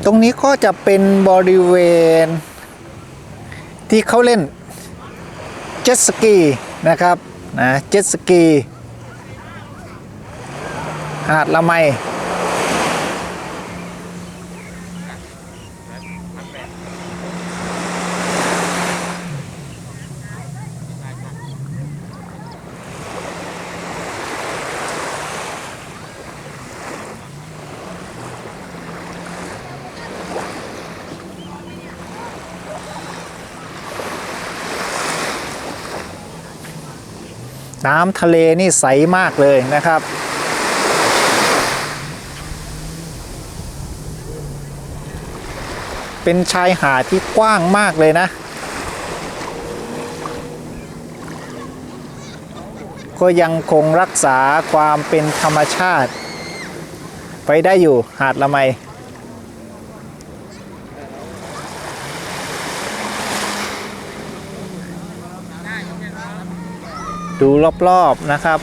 ตรงนี้ก็จะเป็นบริเวณที่เขาเล่นเจ็ตสกีนะครับนะเจ็ตสกีหาดละไมน้ำทะเลนี่ใสมากเลยนะครับเป็นชายหาดที่กว้างมากเลยนะก็ยังคงรักษาความเป็นธรรมชาติไปได้อยู่หาดละไมดูรอบๆนะครับ